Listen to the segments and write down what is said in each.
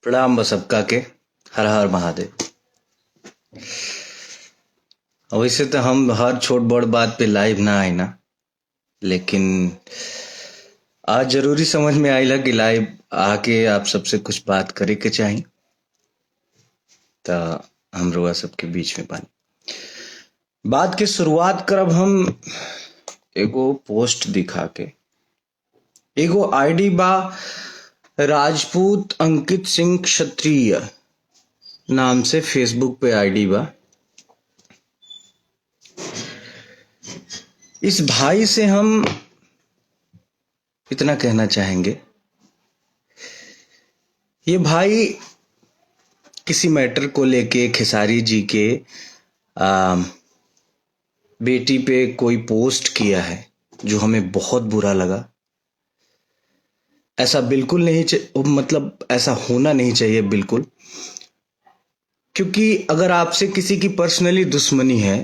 प्रणाम बस सबका के। हर हर महादेव। वैसे तो हम हर छोट बड़ बात पे लाइव ना आए ना, लेकिन आज जरूरी समझ में आइला कि लाइव आके आप सबसे कुछ बात करे के चाही। त हम रुआ सबके बीच में बानी। बात के शुरुआत करब हम एगो पोस्ट दिखा के। एगो आईडी बा राजपूत अंकित सिंह क्षत्रिय नाम से फेसबुक पे आईडी बा। इस भाई से हम इतना कहना चाहेंगे, ये भाई किसी मैटर को लेके खेसारी जी के बेटी पे कोई पोस्ट किया है जो हमें बहुत बुरा लगा। ऐसा बिल्कुल नहीं मतलब ऐसा होना नहीं चाहिए बिल्कुल, क्योंकि अगर आपसे किसी की पर्सनली दुश्मनी है,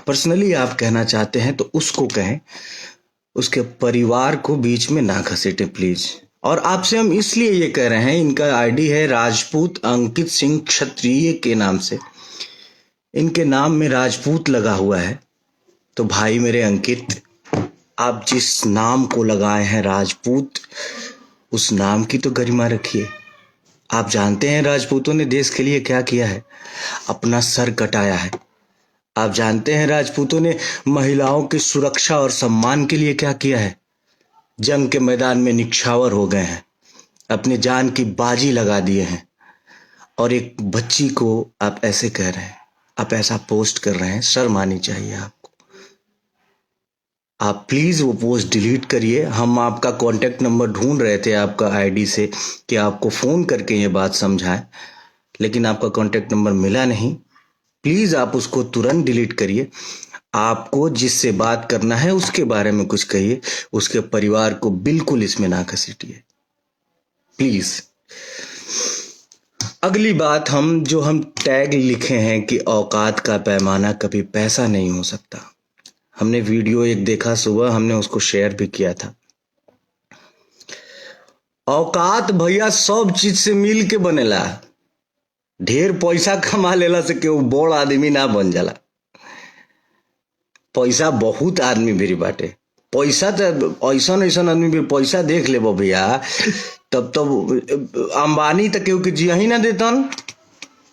पर्सनली आप कहना चाहते हैं तो उसको कहें, उसके परिवार को बीच में ना घसीटे प्लीज। और आपसे हम इसलिए ये कह रहे हैं, इनका आईडी है राजपूत अंकित सिंह क्षत्रिय के नाम से, इनके नाम में राजपूत लगा हुआ है। तो भाई मेरे अंकित, आप जिस नाम को लगाए हैं राजपूत, उस नाम की तो गरिमा रखिए। आप जानते हैं राजपूतों ने देश के लिए क्या किया है, अपना सर कटाया है। आप जानते हैं राजपूतों ने महिलाओं की सुरक्षा और सम्मान के लिए क्या किया है, जंग के मैदान में निछावर हो गए हैं, अपनी जान की बाजी लगा दिए हैं। और एक बच्ची को आप ऐसे कह रहे हैं, आप ऐसा पोस्ट कर रहे हैं, शर्म आनी चाहिए आपको। आप प्लीज वो पोस्ट डिलीट करिए। हम आपका कांटेक्ट नंबर ढूंढ रहे थे आपका आईडी से कि आपको फोन करके ये बात समझाएं, लेकिन आपका कांटेक्ट नंबर मिला नहीं। प्लीज आप उसको तुरंत डिलीट करिए। आपको जिससे बात करना है उसके बारे में कुछ कहिए, उसके परिवार को बिल्कुल इसमें ना घसीटिए प्लीज। अगली बात, हम टैग लिखे हैं कि औकात का पैमाना कभी पैसा नहीं हो सकता। हमने वीडियो एक देखा सुबह, हमने उसको शेयर भी किया था। औकात भैया सब चीज से मिल के बनेला। ढेर पैसा कमा लेला से केहू बड़ आदमी ना बन जाला। पैसा बहुत आदमी भी बाटे, पैसा तो ऐसा ऐसा आदमी भी पैसा देख ले भैया, तब अंबानी तक केहू के जिया ही ना देतन।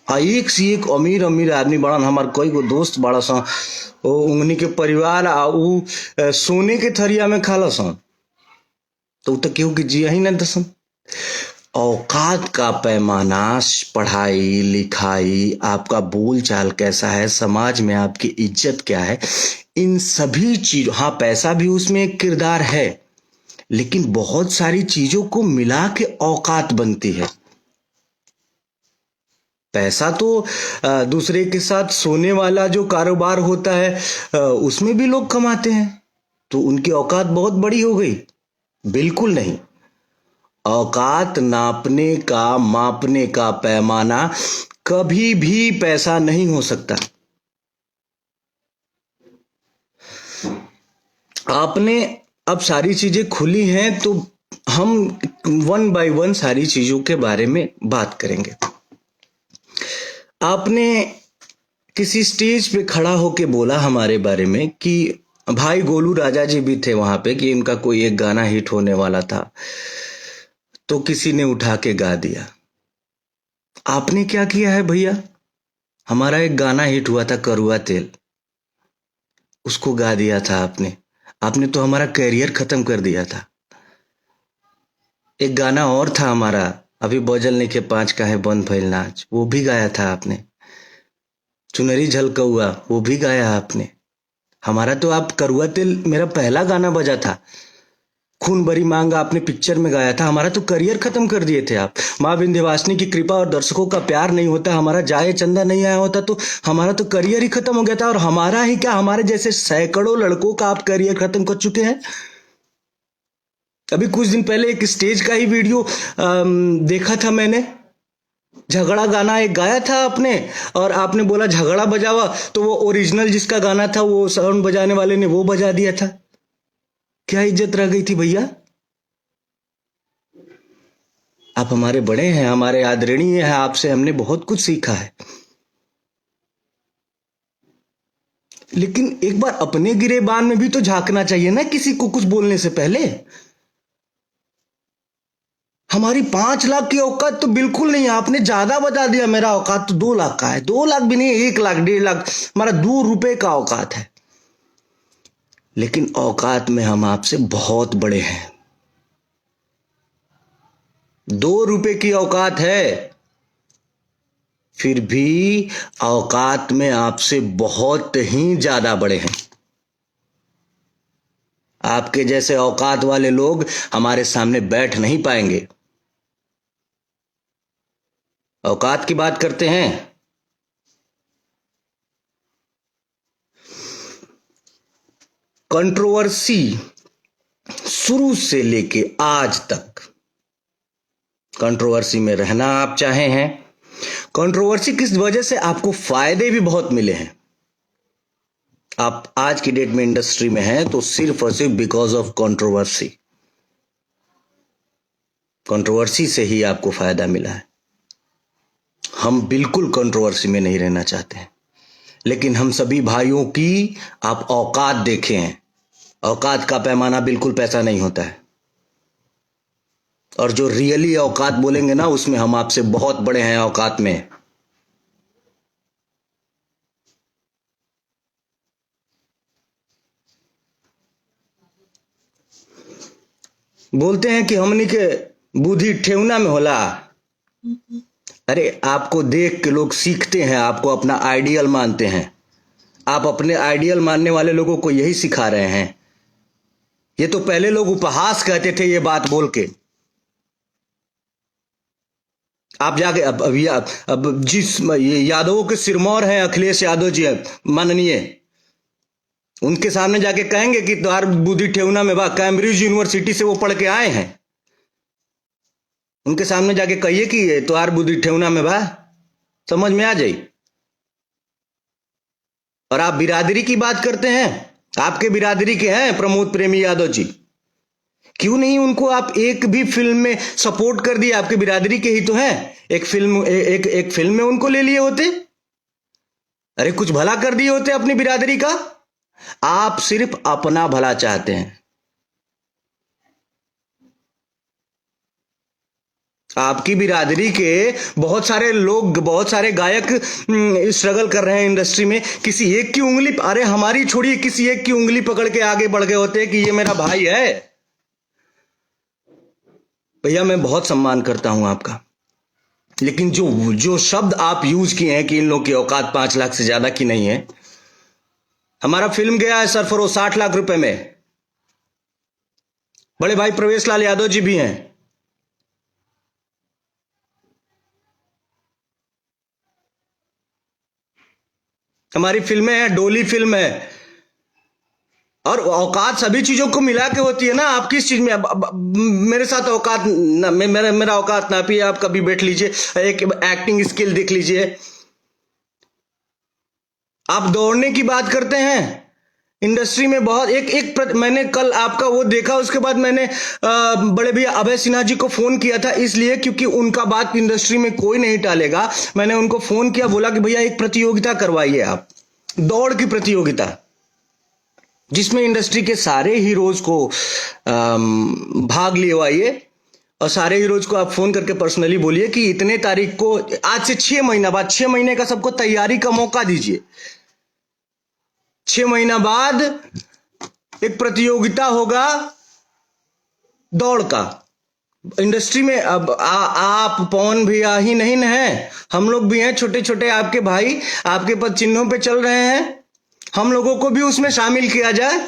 एक से एक अमीर अमीर आदमी बड़न। हमार कई गो दोस्त बड़ा सा, उन्हीं के परिवार उ सोने के थरिया में खाला सन, तो केहू के जिया ही ना दसन। औकात का पैमाना, पढ़ाई लिखाई, आपका बोल चाल कैसा है, समाज में आपकी इज्जत क्या है, इन सभी चीजों, हाँ पैसा भी उसमें एक किरदार है, लेकिन बहुत सारी चीजों को मिला के औकात बनती है। पैसा तो दूसरे के साथ सोने वाला जो कारोबार होता है उसमें भी लोग कमाते हैं, तो उनकी औकात बहुत बड़ी हो गई? बिल्कुल नहीं। औकात नापने का, मापने का पैमाना कभी भी पैसा नहीं हो सकता। आपने अब सारी चीजें खुली हैं तो हम वन बाय वन सारी चीजों के बारे में बात करेंगे। आपने किसी स्टेज पे खड़ा होके बोला हमारे बारे में कि भाई गोलू राजा जी भी थे वहां पे, कि इनका कोई एक गाना हिट होने वाला था, तो किसी ने उठा के गा दिया। आपने क्या किया है भैया? हमारा एक गाना हिट हुआ था करुआ तेल, उसको गा दिया था आपने। आपने तो हमारा कैरियर खत्म कर दिया था। एक गाना और था हमारा, अभी बजल नहीं के 5 का है बंद भइल नाच, वो भी गाया था आपने। चुनरी झलकौआ, वो भी गाया आपने। हमारा तो आप करुआ तेल मेरा पहला गाना बजा था। खून भरी मांग आपने पिक्चर में गाया था। हमारा तो करियर खत्म कर दिए थे आप। माँ विंध्यवासिनी की कृपा और दर्शकों का प्यार नहीं होता, हमारा जाए चंदा नहीं आया होता, तो हमारा तो करियर ही खत्म हो गया था। और हमारा ही क्या, हमारे जैसे सैकड़ों लड़कों का आप करियर खत्म कर चुके हैं। अभी कुछ दिन पहले एक स्टेज का ही वीडियो देखा था मैंने, झगड़ा गाना एक गाया था आपने, और आपने बोला झगड़ा बजावा, तो वो ओरिजिनल जिसका गाना था वो साउंड बजाने वाले ने वो बजा दिया था। क्या इज्जत रह गई थी भैया? आप हमारे बड़े हैं, हमारे आदरणीय हैं, आपसे हमने बहुत कुछ सीखा है। लेकिन एक बार अपने गिरेबान में भी तो झांकना चाहिए ना, किसी को कुछ बोलने से पहले। हमारी 5 लाख की औकात तो बिल्कुल नहीं है, आपने ज्यादा बता दिया। मेरा औकात तो 2 लाख का है, 2 लाख भी नहीं, 1 लाख 1.5 लाख, हमारा 2 रुपए का औकात है। लेकिन औकात में हम आपसे बहुत बड़े हैं। 2 रुपए की औकात है, फिर भी औकात में आपसे बहुत ही ज्यादा बड़े हैं। आपके जैसे औकात वाले लोग हमारे सामने बैठ नहीं पाएंगे। औकात की बात करते हैं। कंट्रोवर्सी शुरू से लेके आज तक कंट्रोवर्सी में रहना आप चाहे हैं। कंट्रोवर्सी किस वजह से आपको फायदे भी बहुत मिले हैं। आप आज की डेट में इंडस्ट्री में हैं तो सिर्फ और सिर्फ बिकॉज ऑफ कंट्रोवर्सी। कंट्रोवर्सी से ही आपको फायदा मिला है। हम बिल्कुल कंट्रोवर्सी में नहीं रहना चाहते हैं, लेकिन हम सभी भाइयों की आप औकात देखे हैं। औकात का पैमाना बिल्कुल पैसा नहीं होता है, और जो रियली औकात बोलेंगे ना, उसमें हम आपसे बहुत बड़े हैं औकात में। बोलते हैं कि हमनी के बुद्धि ठेहुना में होला। अरे आपको देख के लोग सीखते हैं, आपको अपना आइडियल मानते हैं। आप अपने आइडियल मानने वाले लोगों को यही सिखा रहे हैं। ये तो पहले लोग उपहास कहते थे ये बात बोल के। आप जाके अब जिस ये यादवों के सिरमौर हैं अखिलेश यादव जी माननीय, उनके सामने जाके कहेंगे कि तुम्हार बुद्धि ठेहुना में बा, कैम्ब्रिज यूनिवर्सिटी से वो पढ़ के आए हैं। उनके सामने जाके कहिए कि तुम्हार बुद्धि ठेहुना में बा, समझ में आ जाए। और आप बिरादरी की बात करते हैं, आपके बिरादरी के हैं प्रमोद प्रेमी यादव जी। क्यों नहीं उनको आप एक भी फिल्म में सपोर्ट कर दिए? आपके बिरादरी के ही तो हैं। एक फिल्म में उनको ले लिए होते। अरे कुछ भला कर दिए होते अपनी बिरादरी का। आप सिर्फ अपना भला चाहते हैं। आपकी बिरादरी के बहुत सारे लोग, बहुत सारे गायक स्ट्रगल कर रहे हैं इंडस्ट्री में। किसी एक की उंगली, अरे हमारी छोड़िए, किसी एक की उंगली पकड़ के आगे बढ़ गए होते कि ये मेरा भाई है। भैया मैं बहुत सम्मान करता हूं आपका, लेकिन जो जो शब्द आप यूज किए हैं कि इन लोगों की औकात 5 लाख से ज्यादा की नहीं है। हमारा फिल्म गया है सरफरोश 60 लाख रुपए में। बड़े भाई प्रवेश लाल यादव जी भी हैं। हमारी फिल्में हैं, डोली फिल्म है। और औकात सभी चीजों को मिला के होती है ना। आप किस चीज में मेरे साथ औकात ना, मेरा औकात ना पिए। आप कभी बैठ लीजिए, एक एक्टिंग स्किल देख लीजिए। आप दौड़ने की बात करते हैं इंडस्ट्री में बहुत मैंने कल आपका वो देखा, उसके बाद मैंने बड़े भैया अभय सिन्हा जी को फोन किया था, इसलिए क्योंकि उनका बात इंडस्ट्री में कोई नहीं टालेगा। मैंने उनको फोन किया, बोला कि भैया एक प्रतियोगिता करवाइए आप, दौड़ की प्रतियोगिता, जिसमें इंडस्ट्री के सारे हीरोज को भाग लिवाइए। और सारे हीरोज को आप फोन करके पर्सनली बोलिए कि इतने तारीख को, आज से 6 महीना बाद, 6 महीने का सबको तैयारी का मौका दीजिए। 6 महीना बाद एक प्रतियोगिता होगा दौड़ का। इंडस्ट्री में अब आप पवन भैया ही नहीं न है, हम लोग भी हैं, छोटे छोटे आपके भाई आपके पद चिन्हों पे चल रहे हैं। हम लोगों को भी उसमें शामिल किया जाए।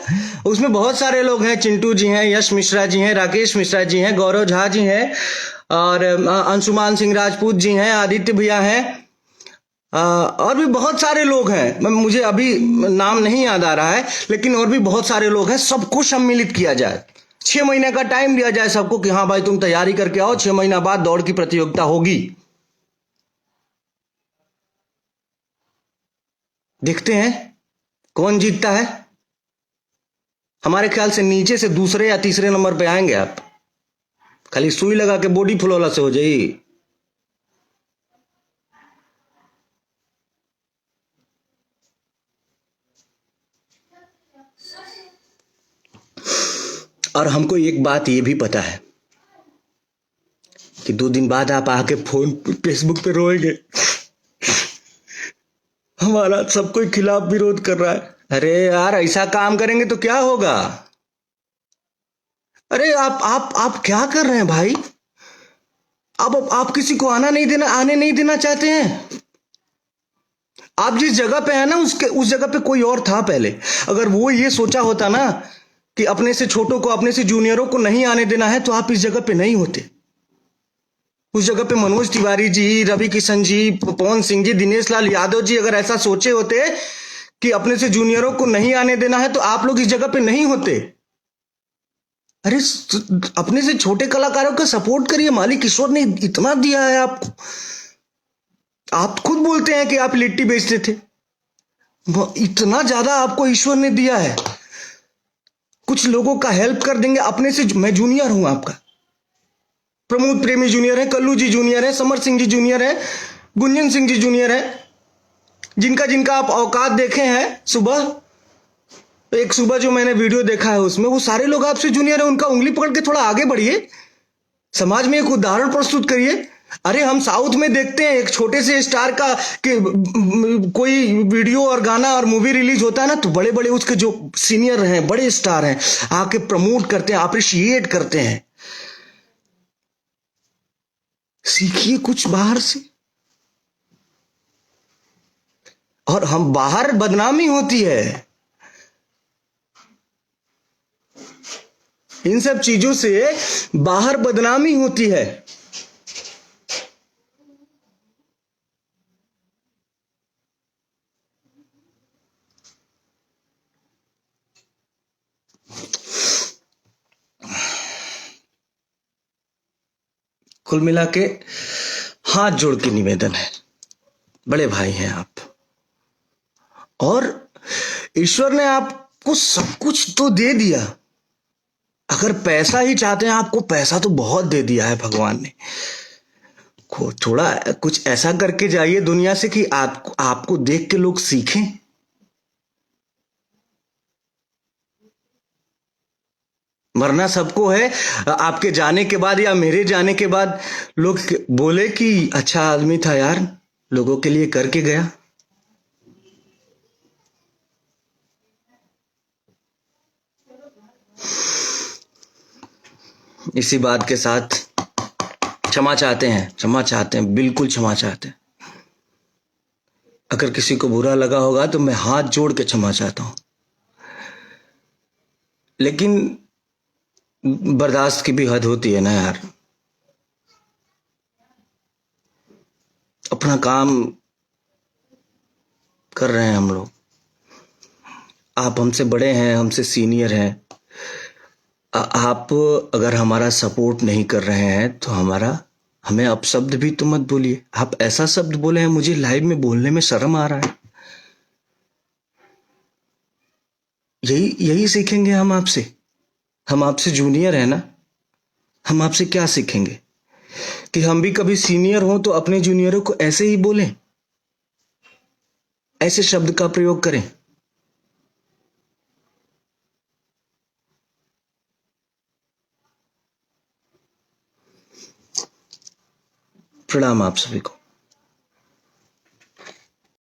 उसमें बहुत सारे लोग हैं, चिंटू जी हैं, यश मिश्रा जी हैं, राकेश मिश्रा जी हैं, गौरव झा जी हैं, और अंशुमान सिंह राजपूत जी हैं, आदित्य भैया हैं, और भी बहुत सारे लोग हैं। मुझे अभी नाम नहीं याद आ रहा है, लेकिन और भी बहुत सारे लोग हैं। सबको सम्मिलित किया जाए, 6 महीने का टाइम दिया जाए सबको कि हाँ भाई तुम तैयारी करके आओ, 6 महीना बाद दौड़ की प्रतियोगिता होगी। देखते हैं कौन जीतता है। हमारे ख्याल से नीचे से दूसरे या तीसरे नंबर पे आएंगे आप। खाली सुई लगा के बॉडी फुलौला से हो जाई। और हमको एक बात ये भी पता है कि 2 दिन बाद आप आके फोन फेसबुक पे रोएंगे, हमारा सब कोई खिलाफ विरोध कर रहा है। अरे यार, ऐसा काम करेंगे तो क्या होगा? अरे आप क्या कर रहे हैं भाई? आप किसी को आने नहीं देना चाहते हैं। आप जिस जगह पे है ना, उस जगह पे कोई और था पहले। अगर वो ये सोचा होता ना कि अपने से छोटों को, अपने से जूनियरों को नहीं आने देना है, तो आप इस जगह पे नहीं होते। उस जगह पे मनोज तिवारी जी, रवि किशन जी, पवन सिंह जी, दिनेश लाल यादव जी अगर ऐसा सोचे होते कि अपने से जूनियरों को नहीं आने देना है, तो आप लोग इस जगह पे नहीं होते। अरे अपने से छोटे कलाकारों का सपोर्ट करिए, मालिक ईश्वर ने इतना दिया है आपको। आप खुद बोलते हैं कि आप लिट्टी बेचते थे, इतना ज्यादा आपको ईश्वर ने दिया है। कुछ लोगों का हेल्प कर देंगे अपने से। मैं जूनियर हूं आपका, प्रमोद प्रेमी जूनियर है, कल्लू जी जूनियर है, समर सिंह जी जूनियर है, गुंजन सिंह जी जूनियर है, जिनका जिनका आप औकात देखे हैं। एक सुबह जो मैंने वीडियो देखा है उसमें वो सारे लोग आपसे जूनियर है। उनका उंगली पकड़ के थोड़ा आगे बढ़िए, समाज में एक उदाहरण प्रस्तुत करिए। अरे हम साउथ में देखते हैं, एक छोटे से स्टार का कि कोई वीडियो और गाना और मूवी रिलीज होता है ना, तो बड़े बड़े उसके जो सीनियर हैं, बड़े स्टार हैं, आके प्रमोट करते हैं, अप्रिशिएट करते हैं। सीखिए कुछ बाहर से। और हम बाहर बदनामी होती है इन सब चीजों से, बाहर बदनामी होती है। कुल मिला के हाथ जोड़ के निवेदन है, बड़े भाई हैं आप, और ईश्वर ने आपको सब कुछ तो दे दिया। अगर पैसा ही चाहते हैं, आपको पैसा तो बहुत दे दिया है भगवान ने। थोड़ा कुछ ऐसा करके जाइए दुनिया से कि आपको देख के लोग सीखें। मरना सबको है। आपके जाने के बाद या मेरे जाने के बाद लोग बोले कि अच्छा आदमी था यार, लोगों के लिए करके गया। इसी बात के साथ क्षमा चाहते हैं, बिल्कुल क्षमा चाहते हैं। अगर किसी को बुरा लगा होगा तो मैं हाथ जोड़ के क्षमा चाहता हूं, लेकिन बर्दाश्त की भी हद होती है ना यार। अपना काम कर रहे हैं हम लोग, आप हमसे बड़े हैं, हमसे सीनियर हैं। आप अगर हमारा सपोर्ट नहीं कर रहे हैं तो हमें अपशब्द भी तो मत बोलिए। आप ऐसा शब्द बोले हैं, मुझे लाइव में बोलने में शर्म आ रहा है। यही सीखेंगे हम आपसे। हम आपसे जूनियर है ना, हम आपसे क्या सीखेंगे कि हम भी कभी सीनियर हो तो अपने जूनियरों को ऐसे ही बोलें, ऐसे शब्द का प्रयोग करें। प्रणाम आप सभी को।